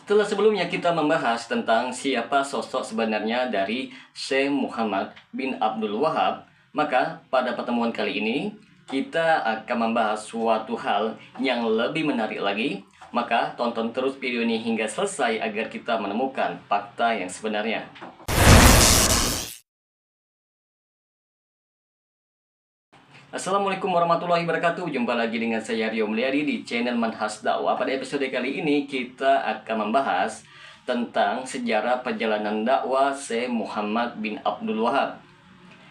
Setelah sebelumnya kita membahas tentang siapa sosok sebenarnya dari Syekh Muhammad bin Abdul Wahab, maka pada pertemuan kali ini kita akan membahas suatu hal yang lebih menarik lagi. Maka tonton terus video ini hingga selesai agar kita menemukan fakta yang sebenarnya. Assalamualaikum warahmatullahi wabarakatuh. Jumpa lagi dengan saya Rio Mulyadi di channel Manhaj Dakwah. Pada episode kali ini kita akan membahas tentang sejarah perjalanan dakwah Syekh Muhammad bin Abdul Wahab.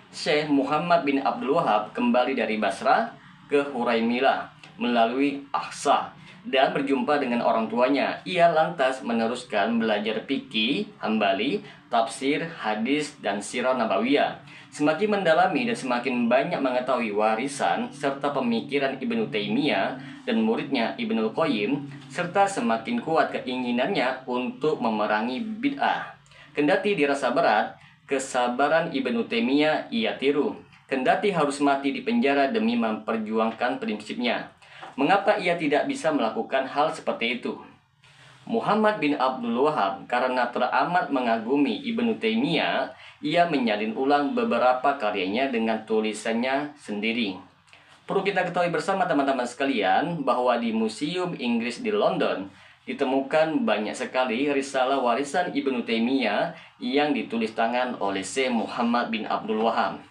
Syekh Muhammad bin Abdul Wahab kembali dari Basrah ke Huraimilah melalui Ahsa dan berjumpa dengan orang tuanya. Ia lantas meneruskan belajar fikih, Hambali, tafsir, hadis, dan sirah nabawiyah. Semakin mendalami dan semakin banyak mengetahui warisan serta pemikiran Ibnu Taimiyah dan muridnya Ibnu Qayyim, serta semakin kuat keinginannya untuk memerangi bid'ah. Kendati dirasa berat, kesabaran Ibnu Taimiyah ia tiru. Kendati harus mati di penjara demi memperjuangkan prinsipnya. Mengapa ia tidak bisa melakukan hal seperti itu? Muhammad bin Abdul Wahab karena teramat mengagumi Ibnu Taimiyah, ia menyalin ulang beberapa karyanya dengan tulisannya sendiri. Perlu kita ketahui bersama teman-teman sekalian bahwa di Museum Inggris di London ditemukan banyak sekali risalah warisan Ibnu Taimiyah yang ditulis tangan oleh Syekh Muhammad bin Abdul Wahab.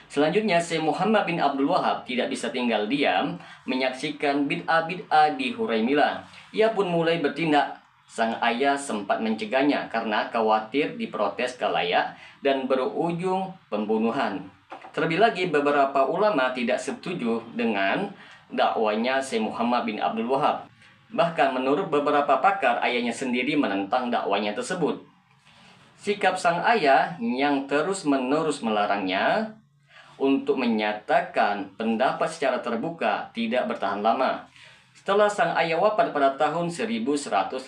Selanjutnya, Syekh Muhammad bin Abdul Wahab tidak bisa tinggal diam menyaksikan bid'ah-bid'ah di Huraimilah. Ia pun mulai bertindak. Sang ayah sempat mencegahnya karena khawatir diprotes khalayak dan berujung pembunuhan. Terlebih lagi, beberapa ulama tidak setuju dengan dakwanya Syekh Muhammad bin Abdul Wahab. Bahkan menurut beberapa pakar, ayahnya sendiri menentang dakwanya tersebut. Sikap sang ayah yang terus-menerus melarangnya untuk menyatakan pendapat secara terbuka tidak bertahan lama. Setelah sang ayah wafat pada tahun 1153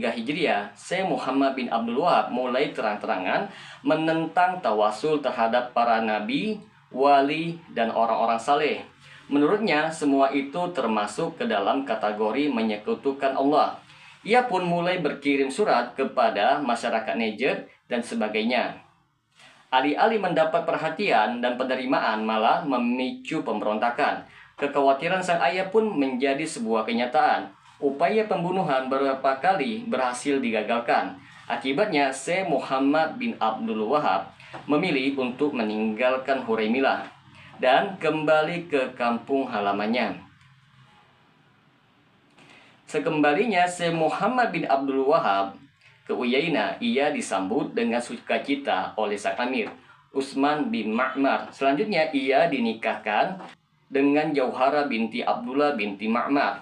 Hijriah, Syekh Muhammad bin Abdul Wahab mulai terang-terangan menentang tawasul terhadap para nabi, wali, dan orang-orang saleh. Menurutnya, semua itu termasuk ke dalam kategori menyekutukan Allah. Ia pun mulai berkirim surat kepada masyarakat Najd dan sebagainya. Alih-alih mendapat perhatian dan penerimaan, malah memicu pemberontakan. Kekhawatiran sang ayah pun menjadi sebuah kenyataan. Upaya pembunuhan beberapa kali berhasil digagalkan. Akibatnya, Syekh Muhammad bin Abdul Wahab memilih untuk meninggalkan Huraimilah dan kembali ke kampung halamannya. Sekembalinya Syekh Muhammad bin Abdul Wahab ke Uyainah, ia disambut dengan sukacita oleh sang amir, Utsman bin Ma'mar. Selanjutnya ia dinikahkan dengan Jauhara binti Abdullah binti Ma'mar.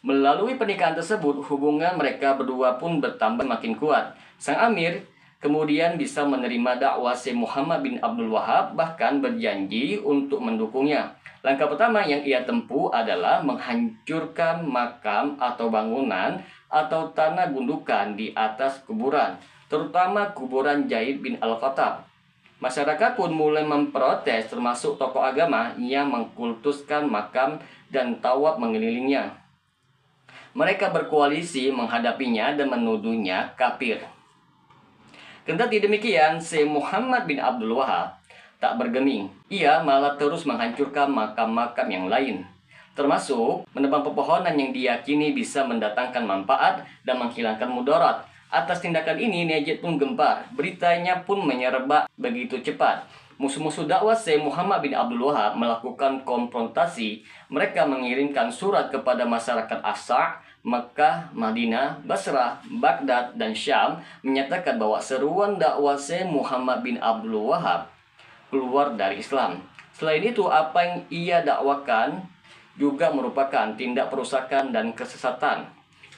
Melalui pernikahan tersebut, hubungan mereka berdua pun bertambah makin kuat. Sang amir kemudian bisa menerima dakwah Syekh Muhammad bin Abdul Wahab, bahkan berjanji untuk mendukungnya. Langkah pertama yang ia tempuh adalah menghancurkan makam atau bangunan atau tanah gundukan di atas kuburan, terutama kuburan Zaid bin Al-Khattab. Masyarakat pun mulai memprotes, termasuk tokoh agama yang mengkultuskan makam dan tawaf mengelilingnya. Mereka berkoalisi menghadapinya dan menuduhnya kafir. Kendati demikian, Syekh Muhammad bin Abdul Wahab tak bergeming. Ia malah terus menghancurkan makam-makam yang lain, termasuk menebang pepohonan yang diyakini bisa mendatangkan manfaat dan menghilangkan mudarat. Atas tindakan ini, Najd pun gempar. Beritanya pun menyerebak begitu cepat. Musuh-musuh dakwah Syekh Muhammad bin Abdul Wahab melakukan konfrontasi. Mereka mengirimkan surat kepada masyarakat Ahsa, Mekah, Madinah, Basrah, Baghdad, dan Syam menyatakan bahwa seruan dakwah Syekh Muhammad bin Abdul Wahab keluar dari Islam. Selain itu, apa yang ia dakwakan juga merupakan tindak perusakan dan kesesatan.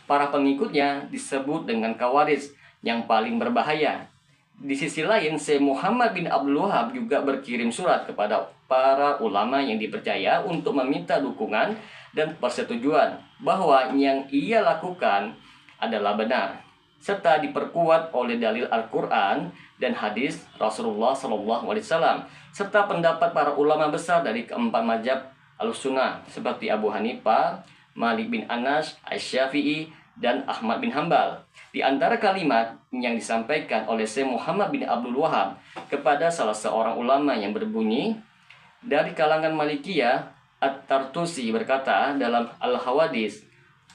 Para pengikutnya disebut dengan Khawarij yang paling berbahaya. Di sisi lain, Syekh Muhammad bin Abdul Wahab juga berkirim surat kepada para ulama yang dipercaya untuk meminta dukungan dan persetujuan bahwa yang ia lakukan adalah benar, serta diperkuat oleh dalil Al-Quran dan hadis Rasulullah SAW, serta pendapat para ulama besar dari keempat mazhab Ahlussunnah seperti Abu Hanifah, Malik bin Anas, Asy-Syafi'i, dan Ahmad bin Hambal. Di antara kalimat yang disampaikan oleh Syekh Muhammad bin Abdul Wahab kepada salah seorang ulama yang berbunyi, dari kalangan Malikiyah, At-Tartusi berkata dalam Al-Hawadis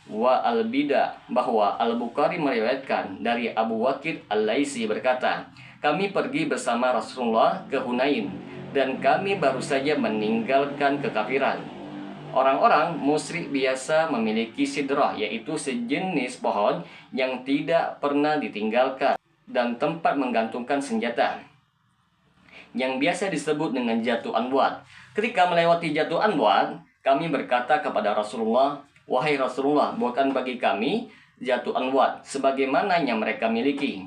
wa Al-Bida bahwa Al-Bukhari meriwayatkan dari Abu Waqid Al-Laisi berkata, kami pergi bersama Rasulullah ke Hunain dan kami baru saja meninggalkan kekafiran. Orang-orang musyrik biasa memiliki sidrah, yaitu sejenis pohon yang tidak pernah ditinggalkan dan tempat menggantungkan senjata, yang biasa disebut dengan Jatu Anwat. Ketika melewati Jatu Anwat, kami berkata kepada Rasulullah, wahai Rasulullah, bukan bagi kami Jatu Anwat sebagaimana yang mereka miliki.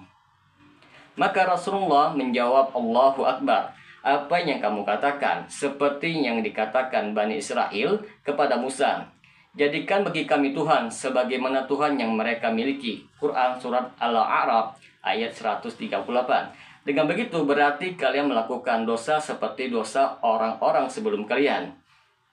Maka Rasulullah menjawab, Allahu Akbar, apa yang kamu katakan seperti yang dikatakan Bani Israel kepada Musa, jadikan bagi kami Tuhan sebagaimana Tuhan yang mereka miliki. Quran Surat Al-A'raf ayat 138. Dengan begitu berarti kalian melakukan dosa seperti dosa orang-orang sebelum kalian.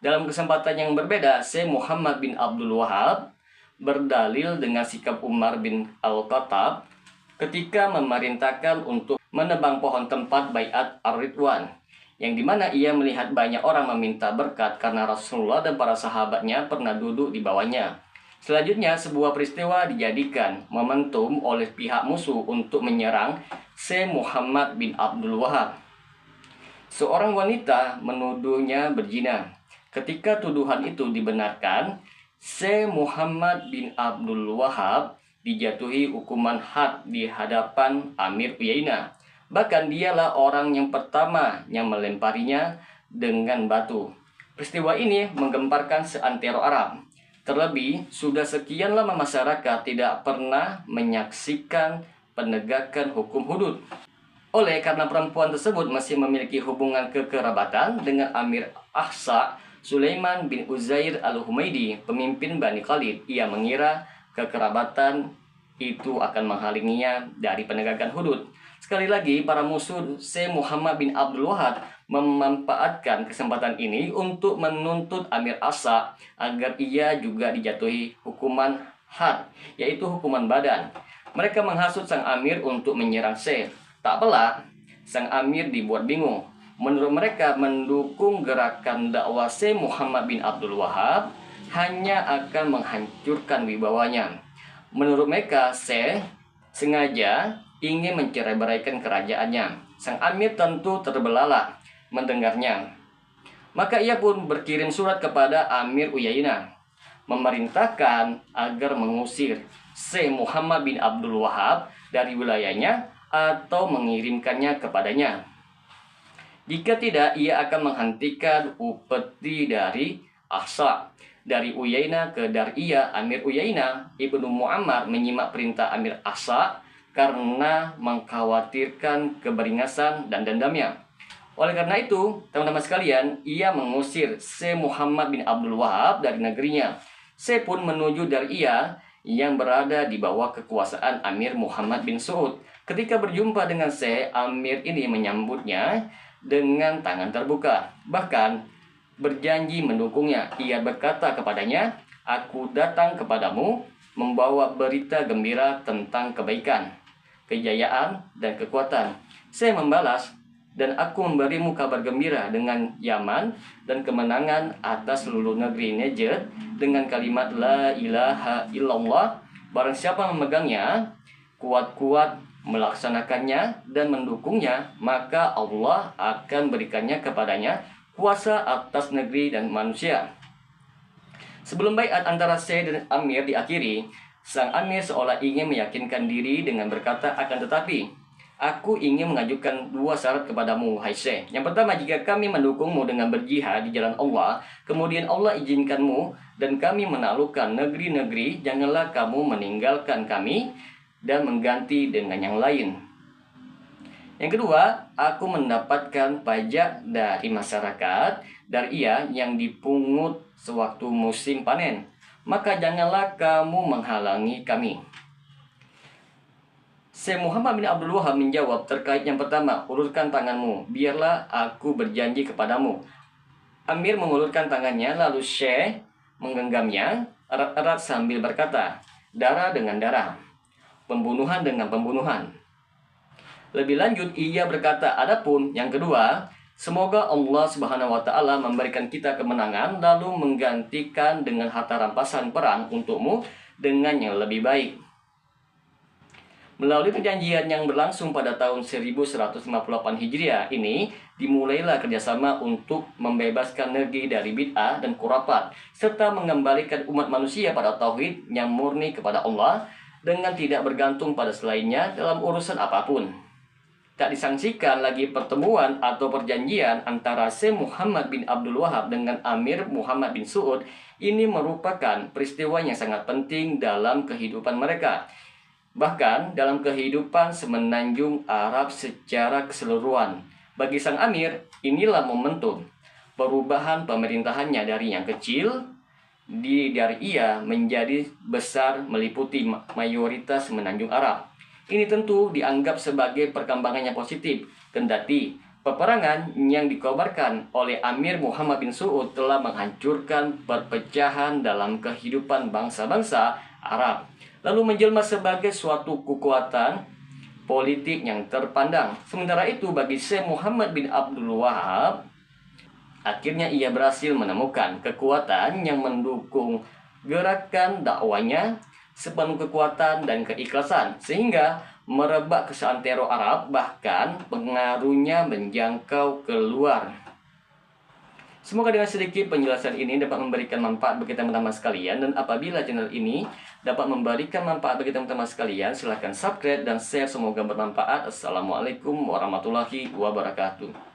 Dalam kesempatan yang berbeda, Syekh Muhammad bin Abdul Wahab berdalil dengan sikap Umar bin Al-Khattab ketika memerintahkan untuk menebang pohon tempat Baiat Ar-Ridwan, yang dimana ia melihat banyak orang meminta berkat karena Rasulullah dan para sahabatnya pernah duduk di bawahnya. Selanjutnya, sebuah peristiwa dijadikan momentum oleh pihak musuh untuk menyerang Syekh Muhammad bin Abdul Wahab. Seorang wanita menuduhnya berzina. Ketika tuduhan itu dibenarkan, Syekh Muhammad bin Abdul Wahab dijatuhi hukuman had di hadapan Amir Uyainah. Bahkan dialah orang yang pertama yang melemparinya dengan batu. Peristiwa ini menggemparkan seantero Arab. Terlebih, sudah sekian lama masyarakat tidak pernah menyaksikan penegakan hukum hudud. Oleh karena perempuan tersebut masih memiliki hubungan kekerabatan dengan Amir Ahsa, Sulaiman bin Uzair al-Humaidi, pemimpin Bani Khalid, ia mengira kekerabatan itu akan menghalanginya dari penegakan hudud. Sekali lagi, para musuh Syekh Muhammad bin Abdul Wahab memanfaatkan kesempatan ini untuk menuntut Amir Ahsa agar ia juga dijatuhi hukuman had, yaitu hukuman badan. Mereka menghasut sang Amir untuk menyerang Syekh. Tak pelak, sang Amir dibuat bingung. Menurut mereka, mendukung gerakan dakwah Syekh Muhammad bin Abdul Wahab hanya akan menghancurkan wibawanya. Menurut mereka, Syekh sengaja ingin mencerai-beraikan kerajaannya. Sang Amir tentu terbelalak mendengarnya. Maka ia pun berkirim surat kepada Amir Uyainah, memerintahkan agar mengusir Syekh Muhammad bin Abdul Wahab dari wilayahnya atau mengirimkannya kepadanya. Jika tidak, ia akan menghentikan upeti dari Ahsa. Dari Uyainah ke Dar'iyah, Amir Uyainah Ibnu Muammar menyimak perintah Amir Ahsa karena mengkhawatirkan keberingasan dan dendamnya. Oleh karena itu, teman-teman sekalian, ia mengusir Syekh Muhammad bin Abdul Wahab dari negerinya. Syekh pun menuju Dar'iyah yang berada di bawah kekuasaan Amir Muhammad bin Saud. Ketika berjumpa dengan Syekh, Amir ini menyambutnya dengan tangan terbuka, bahkan berjanji mendukungnya. Ia berkata kepadanya, aku datang kepadamu membawa berita gembira tentang kebaikan, kejayaan, dan kekuatan. Syekh membalas, dan aku memberimu kabar gembira dengan Yaman dan kemenangan atas seluruh negeri Najd dengan kalimat La ilaha illallah. Barang siapa memegangnya, kuat-kuat melaksanakannya dan mendukungnya, maka Allah akan berikannya kepadanya kuasa atas negeri dan manusia. Sebelum baiat antara Syekh dan Amir diakhiri, sang Amir seolah ingin meyakinkan diri dengan berkata, akan tetapi aku ingin mengajukan dua syarat kepadamu, hai Syekh. Yang pertama, jika kami mendukungmu dengan berjihad di jalan Allah, kemudian Allah izinkanmu dan kami menaklukkan negeri-negeri, janganlah kamu meninggalkan kami dan mengganti dengan yang lain. Yang kedua, aku mendapatkan pajak dari masyarakat Dar'iyah yang dipungut sewaktu musim panen, maka janganlah kamu menghalangi kami. Syekh Muhammad bin Abdul Wahab menjawab terkait yang pertama, ulurkan tanganmu, biarlah aku berjanji kepadamu. Amir mengulurkan tangannya, lalu Syekh menggenggamnya erat-erat sambil berkata, darah dengan darah, pembunuhan dengan pembunuhan. Lebih lanjut, ia berkata, adapun yang kedua, semoga Allah Subhanahu wa Ta'ala memberikan kita kemenangan, lalu menggantikan dengan harta rampasan perang untukmu dengan yang lebih baik. Melalui perjanjian yang berlangsung pada tahun 1158 Hijriah ini, dimulailah kerjasama untuk membebaskan negeri dari bid'ah dan khurafat, serta mengembalikan umat manusia pada tauhid yang murni kepada Allah, dengan tidak bergantung pada selainnya dalam urusan apapun. Tak disangsikan lagi pertemuan atau perjanjian antara Syekh Muhammad bin Abdul Wahab dengan Amir Muhammad bin Saud ini merupakan peristiwa yang sangat penting dalam kehidupan mereka. Bahkan dalam kehidupan semenanjung Arab secara keseluruhan. Bagi sang Amir, inilah momentum perubahan pemerintahannya dari yang kecil dari ia menjadi besar meliputi mayoritas semenanjung Arab. Ini tentu dianggap sebagai perkembangan yang positif, kendati peperangan yang dikobarkan oleh Amir Muhammad bin Saud telah menghancurkan perpecahan dalam kehidupan bangsa-bangsa Arab, lalu menjelma sebagai suatu kekuatan politik yang terpandang. Sementara itu bagi Syekh Muhammad bin Abdul Wahab, akhirnya ia berhasil menemukan kekuatan yang mendukung gerakan dakwanya sepenuh kekuatan dan keikhlasan, sehingga merebak ke seantero Arab, bahkan pengaruhnya menjangkau keluar. Semoga dengan sedikit penjelasan ini dapat memberikan manfaat bagi teman-teman sekalian. Dan apabila channel ini dapat memberikan manfaat bagi teman-teman sekalian, silahkan subscribe dan share. Semoga bermanfaat. Assalamualaikum warahmatullahi wabarakatuh.